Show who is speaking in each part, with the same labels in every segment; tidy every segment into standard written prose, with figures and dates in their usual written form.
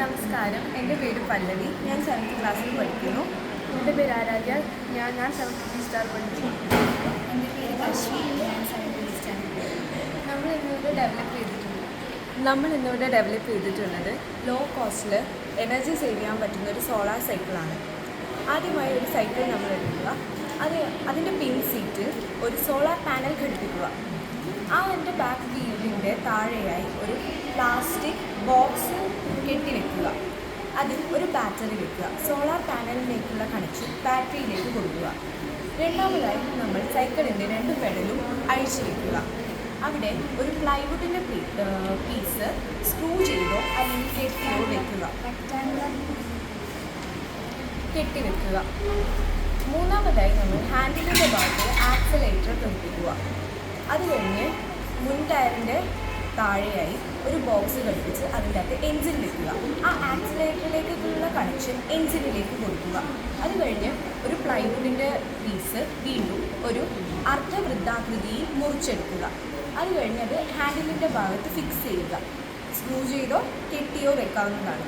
Speaker 1: നമസ്കാരം, എൻ്റെ പേര് പല്ലവി. ഞാൻ 7th ക്ലാസ്സിൽ പഠിക്കുന്നു.
Speaker 2: എൻ്റെ പേര് ആരാധ്യ. ഞാൻ 7th സ്റ്റാർ പഠിക്കുന്നു.
Speaker 3: എൻ്റെ പേര് അശ്വി. ഞാൻ 7th സ്റ്റാൻഡേർഡ്.
Speaker 1: നമ്മൾ ഇന്നിവിടെ ഡെവലപ്പ് ചെയ്തിട്ടുള്ളത് ലോ കോസ്റ്റിൽ എനർജി സേവ് ചെയ്യാൻ പറ്റുന്ന ഒരു സോളാർ സൈക്കിളാണ്. ആദ്യമായി ഒരു സൈക്കിൾ നമ്മൾ എടുക്കുക. അതിൻ്റെ പിൻ സീറ്റിൽ ഒരു സോളാർ പാനൽ ഘടിപ്പിക്കുക. അതിൻ്റെ ബാക്ക് വീലിൻ്റെ താഴെയായി ഒരു പ്ലാസ്റ്റിക് ബോക്സ് കെട്ടിവെക്കുക. അതിൽ ഒരു ബാറ്ററി വെക്കുക. സോളാർ പാനലിലേക്കുള്ള കണക്ഷൻ ബാറ്ററിയിലേക്ക് കൊടുക്കുക. രണ്ടാമതായി നമ്മൾ സൈക്കിളിൻ്റെ 2 പെഡലും അഴിച്ചു വെക്കുക. അവിടെ ഒരു പ്ലൈവുഡിൻ്റെ പീസ് സ്ക്രൂ ചെയ്തോ അല്ലെങ്കിൽ കെട്ടിവെക്കുക. മൂന്നാമതായി നമ്മൾ ഹാൻഡിലിൻ്റെ ഭാഗത്ത് ആക്സലേറ്റർ ഘടിപ്പിക്കുക. അത് കഴിഞ്ഞ് മുൻ ടയറിൻ്റെ താഴെയായി ഒരു ബോക്സ് ഘടിപ്പിച്ച് അതിൻ്റെ അകത്ത് എൻജിൻ വെക്കുക. ആ ആക്സിലേറ്ററിലേക്കുള്ള കണക്ഷൻ എൻജിനിലേക്ക് കൊടുക്കുക. അത് കഴിഞ്ഞ് ഒരു പ്ലൈവുഡിൻ്റെ പീസ് വീണ്ടും ഒരു അർദ്ധവൃത്താകൃതിയിൽ മുറിച്ചെടുക്കുക. അത് കഴിഞ്ഞ് അത് ഹാൻഡിലിൻ്റെ ഭാഗത്ത് ഫിക്സ് ചെയ്യുക. സ്ക്രൂ ചെയ്തോ കെട്ടിയോ വെക്കാവുന്നതാണ്.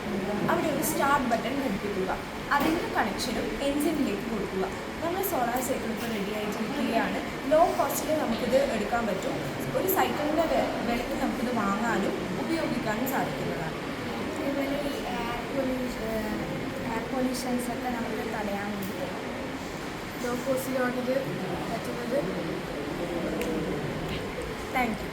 Speaker 1: അവിടെ ഒരു സ്റ്റാർട്ട് ബട്ടൺ ഘടിപ്പിക്കുക. അതിൻ്റെ കണക്ഷനും എൻജിനിലേക്ക് കൊടുക്കുക. നമ്മൾ സോളാർ സൈക്കിൾ ഇപ്പോൾ റെഡി ആയിട്ടിരിക്കുകയാണ്. ലോ കോസ്റ്റിൽ നമുക്കിത് എടുക്കാൻ പറ്റും. ഒരു സൈക്കിളിൻ്റെ വിലയ്ക്ക് നമുക്കിത് വാങ്ങാനും ഉപയോഗിക്കാനും സാധിക്കുന്നതാണ്.
Speaker 3: അതുപോലെ ഈ എയർ പൊല്യൂഷൻസൊക്കെ നമുക്ക് തടയാൻ വേണ്ടി
Speaker 2: ലോ കോസ്റ്റിലാണ് ഇത് പറ്റുന്നത്.
Speaker 1: Thank you.